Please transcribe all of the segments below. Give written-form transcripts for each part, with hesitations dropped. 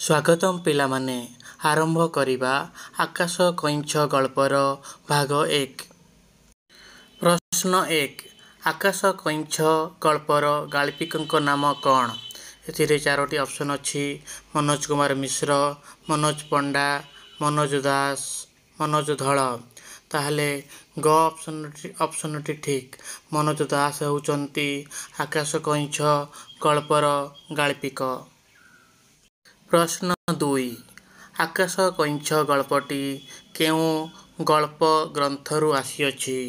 ସ୍ୱାଗତମ୍ ପିଲାମାନେ, ଆରମ୍ଭ କରିବା ଆକାଶ କଇଁଛ ଗଳ୍ପର ଭାଗ 1। ପ୍ରଶ୍ନ 1। ଆକାଶ କଇଁଛ ଗଳ୍ପର ଗାଳ୍ପିକଙ୍କ ନାମ କ'ଣ? ଏଥିରେ 4ଟି ଅପସନ୍ ଅଛି। ମନୋଜ କୁମାର ମିଶ୍ର, ମନୋଜ ପଣ୍ଡା, ମନୋଜ ଦାସ, ମନୋଜ ଧଳ। ତାହେଲେ ଗ ଅପସନ୍ଟି ଠିକ୍। ମନୋଜ ଦାସ ହେଉଛନ୍ତି ଆକାଶ କଇଁଛ ଗଳ୍ପର ଗାଳ୍ପିକ। ପ୍ରଶ୍ନ 2। ଆକାଶ କଇଁଛ ଗଳ୍ପଟି କେଉଁ ଗଳ୍ପ ଗ୍ରନ୍ଥରୁ ଆସିଅଛି?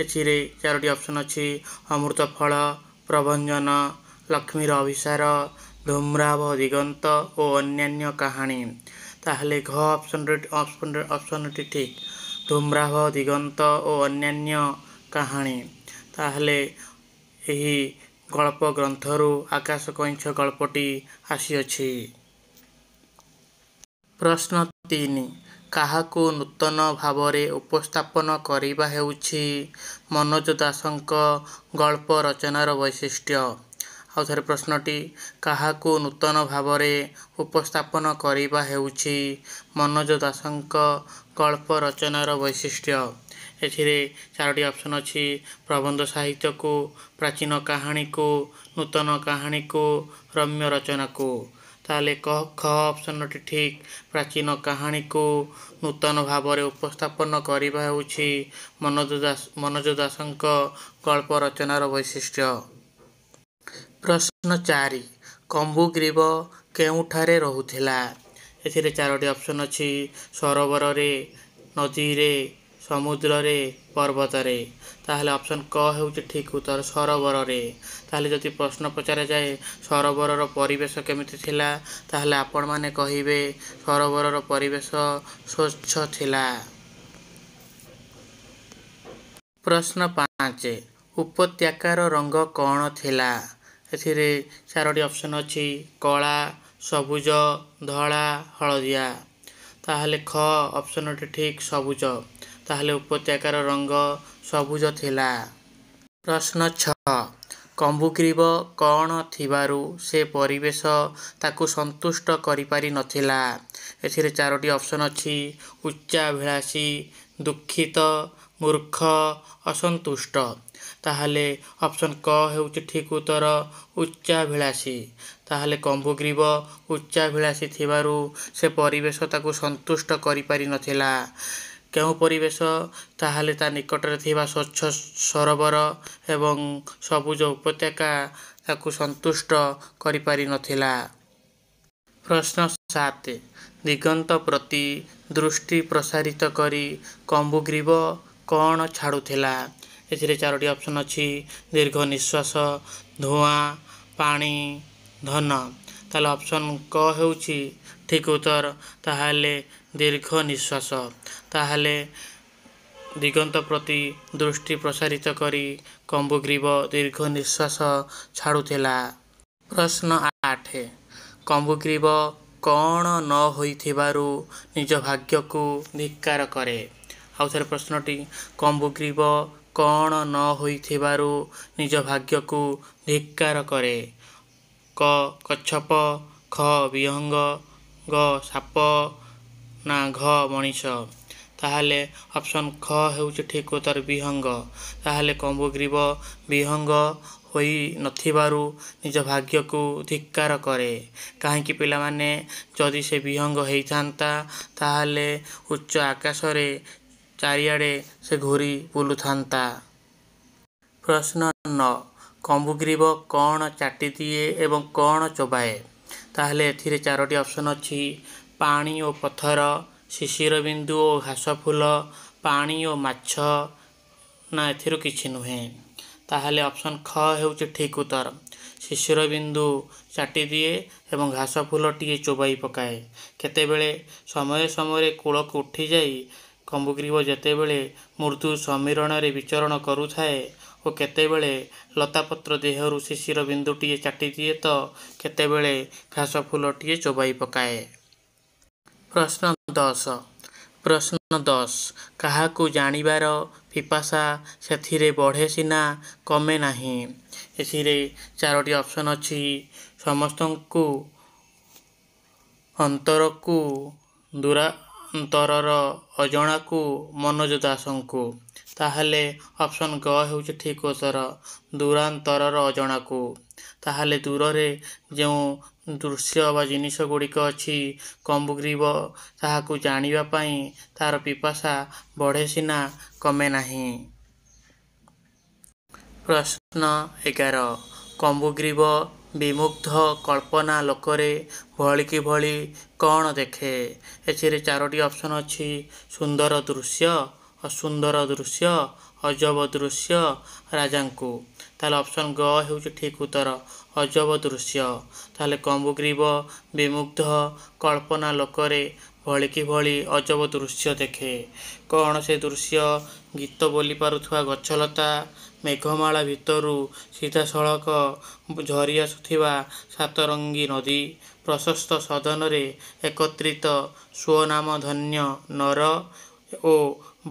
ଏଥିରେ 4ଟି ଅପସନ୍ ଅଛି। ଅମୃତଫଳ, ପ୍ରଭଞ୍ଜନ, ଲକ୍ଷ୍ମୀର ଅଭିସାର, ଧୂମ୍ରାଭ ଦିଗନ୍ତ ଓ ଅନ୍ୟାନ୍ୟ କାହାଣୀ। ତାହେଲେ ଘ ଅପସନ୍ଟି ଠିକ୍। ଧୂମ୍ରାଭ ଦିଗନ୍ତ ଓ ଅନ୍ୟାନ୍ୟ କାହାଣୀ। ତାହେଲେ ଏହି ଗଳ୍ପ ଗ୍ରନ୍ଥରୁ ଆକାଶ କଇଁଛ ଗଳ୍ପଟି ଆସିଅଛି। ପ୍ରଶ୍ନ 3। କାହାକୁ ନୂତନ ଭାବରେ ଉପସ୍ଥାପନ କରିବା ହେଉଛି ମନୋଜ ଦାସଙ୍କ ଗଳ୍ପ ରଚନାର ବୈଶିଷ୍ଟ୍ୟ। ଆଉଥରେ ପ୍ରଶ୍ନଟି, କାହାକୁ ନୂତନ ଭାବରେ ଉପସ୍ଥାପନ କରିବା ହେଉଛି ମନୋଜ ଦାସଙ୍କ ଗଳ୍ପ ରଚନାର ବୈଶିଷ୍ଟ୍ୟ? ଏଥିରେ 4ଟି ଅପସନ୍ ଅଛି। ପ୍ରବନ୍ଧ ସାହିତ୍ୟକୁ, ପ୍ରାଚୀନ କାହାଣୀକୁ, ନୂତନ କାହାଣୀକୁ, ରମ୍ୟ ରଚନାକୁ। ତାହେଲେ ଖ ଅପସନ୍ଟି ଠିକ୍। ପ୍ରାଚୀନ କାହାଣୀକୁ ନୂତନ ଭାବରେ ଉପସ୍ଥାପନ କରିବା ହେଉଛି ମନୋଜ ଦାସଙ୍କ ଗଳ୍ପ ରଚନାର ବୈଶିଷ୍ଟ୍ୟ। ପ୍ରଶ୍ନ 4। କମ୍ବୁଗ୍ରୀବ କେଉଁଠାରେ ରହୁଥିଲା? ଏଥିରେ 4ଟି ଅପସନ୍ ଅଛି। ସରୋବରରେ, ନଦୀରେ, ସମୁଦ୍ରରେ, ପର୍ବତରେ। ତାହେଲେ ଅପସନ୍ କ ହେଉଛି ଠିକ୍ ଉତ୍ତର, ସରୋବରରେ। ତାହେଲେ ଯଦି ପ୍ରଶ୍ନ ପଚରାଯାଏ ସରୋବରର ପରିବେଶ କେମିତି ଥିଲା, ତାହେଲେ ଆପଣମାନେ କହିବେ ସରୋବରର ପରିବେଶ ସ୍ୱଚ୍ଛ ଥିଲା। ପ୍ରଶ୍ନ 5। ଉପତ୍ୟକାର ରଙ୍ଗ କ'ଣ ଥିଲା? ଏଥିରେ 4ଟି ଅପସନ୍ ଅଛି। କଳା, ସବୁଜ, ଧଳା, ହଳଦିଆ। ତାହେଲେ ଖ ଅପସନ୍ଟି ଠିକ୍, ସବୁଜ। ତାହେଲେ ଉପତ୍ୟକାର ରଙ୍ଗ ସବୁଜ ଥିଲା। ପ୍ରଶ୍ନ 6। କମ୍ବୁଗ୍ରୀବ କ'ଣ ଥିବାରୁ ସେ ପରିବେଶ ତାକୁ ସନ୍ତୁଷ୍ଟ କରିପାରି ନଥିଲା? ଏଥିରେ 4ଟି ଅପସନ୍ ଅଛି। ଉଚ୍ଚାଭିଳାଷୀ, ଦୁଃଖିତ, ମୂର୍ଖ, ଅସନ୍ତୁଷ୍ଟ। ତାହେଲେ ଅପସନ୍ କ ହେଉଛି ଠିକ୍ ଉତ୍ତର, ଉଚ୍ଚାଭିଳାଷୀ। ତାହେଲେ କମ୍ବୁଗ୍ରୀବ ଉଚ୍ଚାଭିଳାଷୀ ଥିବାରୁ ସେ ପରିବେଶ ତାକୁ ସନ୍ତୁଷ୍ଟ କରିପାରି ନଥିଲା। କେଉଁ ପରିବେଶ? ତାହେଲେ ତା ନିକଟରେ ଥିବା ସ୍ୱଚ୍ଛ ସରୋବର ଏବଂ ସବୁଜ ଉପତ୍ୟକା ତାକୁ ସନ୍ତୁଷ୍ଟ କରିପାରି ନଥିଲା। ପ୍ରଶ୍ନ 7। ଦିଗନ୍ତ ପ୍ରତି ଦୃଷ୍ଟି ପ୍ରସାରିତ କରି କମ୍ବୁଗ୍ରୀବ କ'ଣ ଛାଡ଼ୁଥିଲା? ଏଥିରେ 4ଟି ଅପସନ୍ ଅଛି। ଦୀର୍ଘ ନିଶ୍ୱାସ, ଧୂଆଁ, ପାଣି, ଧନ। ତାହେଲେ ଅପସନ୍ କ ହେଉଛି ଠିକ୍ ଉତ୍ତର। ତାହେଲେ ଦୀର୍ଘ ନିଶ୍ୱାସ। ତାହେଲେ ଦିଗନ୍ତ ପ୍ରତି ଦୃଷ୍ଟି ପ୍ରସାରିତ କରି କମ୍ବୁଗ୍ରୀବ ଦୀର୍ଘ ନିଶ୍ୱାସ ଛାଡ଼ୁଥିଲା। ପ୍ରଶ୍ନ 8। କମ୍ବୁଗ୍ରୀବ କ'ଣ ନ ହୋଇଥିବାରୁ ନିଜ ଭାଗ୍ୟକୁ ଧିକ୍କାର କରେ? ଆଉଥରେ ପ୍ରଶ୍ନଟି, କମ୍ବୁଗ୍ରୀବ କ'ଣ ନ ହୋଇଥିବାରୁ ନିଜ ଭାଗ୍ୟକୁ ଧିକ୍କାର କରେ? କ କଚ୍ଛପ, ଖ ବିହଙ୍ଗ, ଗ ସାପ ନା ଘ ମଣିଷ? ତାହେଲେ ଅପସନ୍ ଖ ହେଉଛି ଠିକ୍ ଉତ୍ତର, ବିହଙ୍ଗ। ତାହେଲେ କମ୍ବୁଗ୍ରୀବ ବିହଙ୍ଗ ହୋଇ ନଥିବାରୁ ନିଜ ଭାଗ୍ୟକୁ ଧିକ୍କାର କରେ। କାହିଁକି ପିଲାମାନେ? ଯଦି ସେ ବିହଙ୍ଗ ହେଇଥାନ୍ତା ତାହେଲେ ଉଚ୍ଚ ଆକାଶରେ ଚାରିଆଡ଼େ ସେ ଘୂରି ବୁଲୁଥାନ୍ତା। ପ୍ରଶ୍ନ 9। କମ୍ବୁଗ୍ରୀବ କ'ଣ ଚାଟିଦିଏ ଏବଂ କ'ଣ ଚୋବାଏ? ତାହେଲେ ଏଥିରେ 4ଟି ଅପସନ୍ ଅଛି। ପାଣି ଓ ପଥର, ଶିଶିର ବିନ୍ଦୁ ଓ ଘାସ ଫୁଲ, ପାଣି ଓ ମାଛ ନା ଏଥିରୁ କିଛି ନୁହେଁ। ତାହେଲେ ଅପସନ୍ ଖ ହେଉଛି ଠିକ୍ ଉତ୍ତର। ଶିଶିର ବିନ୍ଦୁ ଚାଟିଦିଏ ଏବଂ ଘାସ ଫୁଲଟିଏ ଚୋବାଇ ପକାଏ। କେତେବେଳେ? ସମୟ ସମୟରେ କୂଳକୁ ଉଠିଯାଇ କମ୍ବୁଗ୍ରୀବ ଯେତେବେଳେ ମୃଦୁ ସମୀରଣରେ ବିଚରଣ କରୁଥାଏ ଓ କେତେବେଳେ ଲତାପତ୍ର ଦେହରୁ ଶିଶିର ବିନ୍ଦୁଟିଏ ଚାଟିଦିଏ ତ କେତେବେଳେ ଘାସ ଫୁଲଟିଏ ଚୋବାଇ ପକାଏ। ପ୍ରଶ୍ନ 10। ପ୍ରଶ୍ନ 10। କାହାକୁ ଜାଣିବାର ପିପାସା ସେଥିରେ ବଢ଼େ ସିନା କମେ ନାହିଁ? ଏଥିରେ 4ଟି ଅପସନ୍ ଅଛି। ସମସ୍ତଙ୍କୁ ଅନ୍ତରକୁ ଦୂରାନ୍ତରର ଅଜଣାକୁ ମନୋଜ ଦାସଙ୍କୁ। ତାହେଲେ ଅପସନ୍ ଗ ହେଉଛି ଠିକ୍ ଉତ୍ତର, ଦୂରାନ୍ତରର ଅଜଣାକୁ। ତାହେଲେ ଦୂରରେ ଯେଉଁ ଦୃଶ୍ୟ ବା ଜିନିଷ ଗୁଡ଼ିକ ଅଛି କମ୍ବୁଗ୍ରୀବ ତାହାକୁ ଜାଣିବା ପାଇଁ ତାର ପିପାସା ବଢ଼େ ସିନା କମେ ନାହିଁ। ପ୍ରଶ୍ନ 11 କମ୍ବୁଗ୍ରୀବ ବିମୁଗ୍ଧ କଳ୍ପନା ଲୋକରେ ଭଳିକି ଭଳି କ'ଣ ଦେଖେ? ଏଥିରେ ଚାରୋଟି ଅପସନ୍ ଅଛି ସୁନ୍ଦର ଦୃଶ୍ୟ, ଅସୁନ୍ଦର ଦୃଶ୍ୟ, ଅଜବ ଦୃଶ୍ୟ, ରାଜାଙ୍କୁ। ତାହେଲେ ଅପସନ୍ ଗ ହେଉଛି ଠିକ୍ ଉତ୍ତର, ଅଜବ ଦୃଶ୍ୟ। ତାହେଲେ କମ୍ବୁଗ୍ରୀବ ବିମୁଗ୍ଧ କଳ୍ପନା ଲୋକରେ ଭଳିକି ଭଳି ଅଜବ ଦୃଶ୍ୟ ଦେଖେ। କ'ଣ ସେ ଦୃଶ୍ୟ? ଗୀତ ବୋଲି ପାରୁଥିବା ଗଛଲତା, ମେଘମାଳା ଭିତରୁ ସିଧାସଳଖ ଝରି ଆସୁଥିବା ସାତରଙ୍ଗୀ ନଦୀ, ପ୍ରଶସ୍ତ ସଦନରେ ଏକତ୍ରିତ ସ୍ୱନାମଧନ୍ୟ ନର ଓ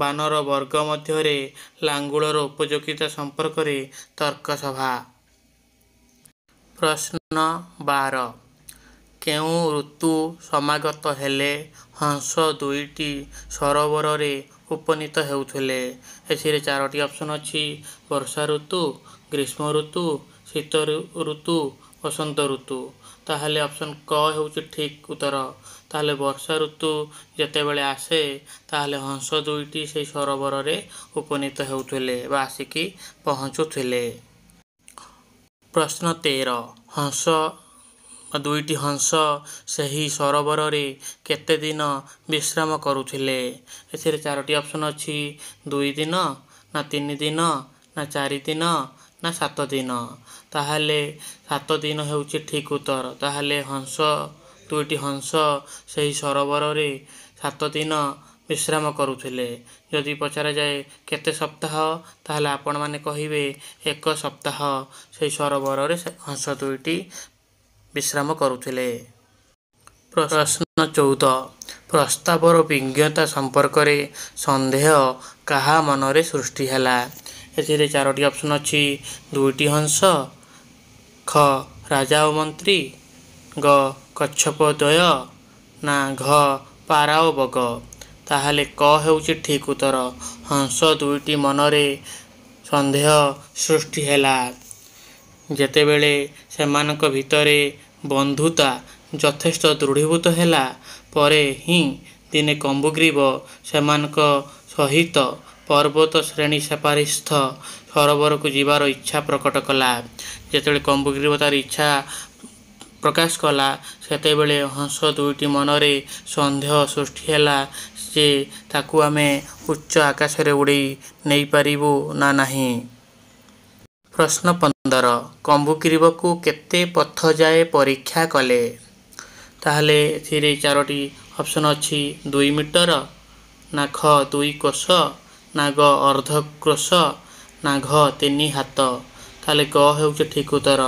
ବାନର ବର୍ଗ ମଧ୍ୟରେ ଲାଙ୍ଗୁଳର ଉପଯୋଗିତା ସମ୍ପର୍କରେ ତର୍କସଭା। ପ୍ରଶ୍ନ 12 କେଉଁ ଋତୁ ସମାଗତ ହେଲେ ହଂସ ଦୁଇଟି ସରୋବରରେ ଉପନୀତ ହେଉଥିଲେ? ଏଥିରେ ଚାରୋଟି ଅପସନ୍ ଅଛି ବର୍ଷା ଋତୁ, ଗ୍ରୀଷ୍ମ ଋତୁ, ଶୀତ ଋତୁ, ବସନ୍ତ ଋତୁ। ତାହେଲେ ଅପସନ୍ କ ହେଉଛି ଠିକ୍ ଉତ୍ତର। ତାହେଲେ ବର୍ଷା ଋତୁ ଯେତେବେଳେ ଆସେ ତାହେଲେ ହଂସ ଦୁଇଟି ସେହି ସରୋବରରେ ଉପନୀତ ହେଉଥିଲେ ବା ଆସିକି ପହଞ୍ଚୁଥିଲେ। ପ୍ରଶ୍ନ 13 ଦୁଇଟି ହଂସ ସେହି ସରୋବରରେ କେତେ ଦିନ ବିଶ୍ରାମ କରୁଥିଲେ? ଏଥିରେ ଚାରୋଟି ଅପସନ୍ ଅଛି 2 ଦିନ, ନା 3 ଦିନ, ନା 4 ଦିନ, ନା 7 ଦିନ। ତାହେଲେ 7 ଦିନ ହେଉଛି ଠିକ୍ ଉତ୍ତର। ତାହେଲେ ଦୁଇଟି ହଂସ ସେହି ସରୋବରରେ 7 ଦିନ ବିଶ୍ରାମ କରୁଥିଲେ। ଯଦି ପଚରାଯାଏ କେତେ ସପ୍ତାହ, ତାହେଲେ ଆପଣମାନେ କହିବେ 1 ସପ୍ତାହ ସେହି ସରୋବରରେ ହଂସ ଦୁଇଟି ବିଶ୍ରାମ କରୁଥିଲେ। ପ୍ରଶ୍ନ 14 ପ୍ରସ୍ତାବର ବିଜ୍ଞତା ସମ୍ପର୍କରେ ସନ୍ଦେହ କାହା ମନରେ ସୃଷ୍ଟି ହେଲା? ଏଥିରେ ଚାରୋଟି ଅପସନ୍ ଅଛି 2ଟି ହଂସ, ଖ ରାଜା ଓ ମନ୍ତ୍ରୀ, ଗ କଚ୍ଛପ ଦ୍ୱୟ, ନା ଘ ପାରା ଓ ବଗ। ତାହେଲେ କ ହେଉଛି ଠିକ୍ ଉତ୍ତର, ହଂସ ଦୁଇଟି ମନରେ ସନ୍ଦେହ ସୃଷ୍ଟି ହେଲା। ଯେତେବେଳେ ସେମାନଙ୍କ ଭିତରେ ବନ୍ଧୁତା ଯଥେଷ୍ଟ ଦୃଢ଼ୀଭୂତ ହେଲା ପରେ ହିଁ ଦିନେ କମ୍ବୁଗ୍ରୀବ ସେମାନଙ୍କ ସହିତ ପର୍ବତ ଶ୍ରେଣୀ ସେପାରିସ୍ଥ ସରୋବରକୁ ଯିବାର ଇଚ୍ଛା ପ୍ରକଟ କଲା। ଯେତେବେଳେ କମ୍ବୁଗ୍ରୀବ ତାର ଇଚ୍ଛା ପ୍ରକାଶ କଲା ସେତେବେଳେ ହଂସ ଦୁଇଟି ମନରେ ସନ୍ଦେହ ସୃଷ୍ଟି ହେଲା ଯେ ତାକୁ ଆମେ ଉଚ୍ଚ ଆକାଶରେ ଉଡ଼େଇ ନେଇପାରିବୁ ନା ନାହିଁ। ପ୍ରଶ୍ନ 15 କମ୍ବୁଗ୍ରୀବକୁ କେତେ ପଥ ଯାଏ ପରୀକ୍ଷା କଲେ? ତାହେଲେ ଏଥିରେ ଚାରୋଟି ଅପସନ୍ ଅଛି 2 ମିଟର, ନା ଖ 2 କୋଶ, ନା ଗ ଅର୍ଦ୍ଧ କ୍ରୋଶ, ନା ଘ 3 ହାତ। ତାହେଲେ ଗ ହେଉଛି ଠିକ୍ ଉତ୍ତର,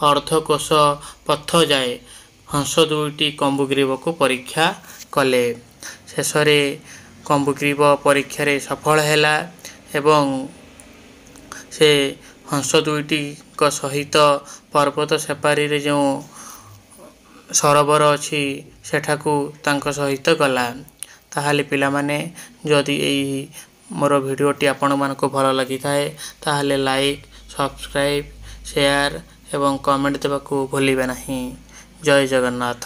ଅର୍ଦ୍ଧ କୋଶ ପଥ ଯାଏ ହଂସ ଦୁଇଟି କମ୍ବୁଗ୍ରୀବକୁ ପରୀକ୍ଷା କଲେ। ଶେଷରେ କମ୍ବୁଗ୍ରୀବ ପରୀକ୍ଷାରେ ସଫଳ ହେଲା ଏବଂ ସେ ହଂସ ଦୁଇଟିଙ୍କ ସହିତ ପର୍ବତ ସେପାରିରେ ଯେଉଁ ସରୋବର ଅଛି ସେଠାକୁ ତାଙ୍କ ସହିତ ଗଲା। ତାହେଲେ ପିଲାମାନେ ଯଦି ଏହି ମୋର ଭିଡ଼ିଓଟି ଆପଣମାନଙ୍କୁ ଭଲ ଲାଗିଥାଏ ତାହେଲେ ଲାଇକ୍, ସବସ୍କ୍ରାଇବ୍, ସେୟାର ଏବଂ କମେଣ୍ଟ ଦେବାକୁ ଭୁଲିବେ ନାହିଁ। ଜୟ ଜଗନ୍ନାଥ।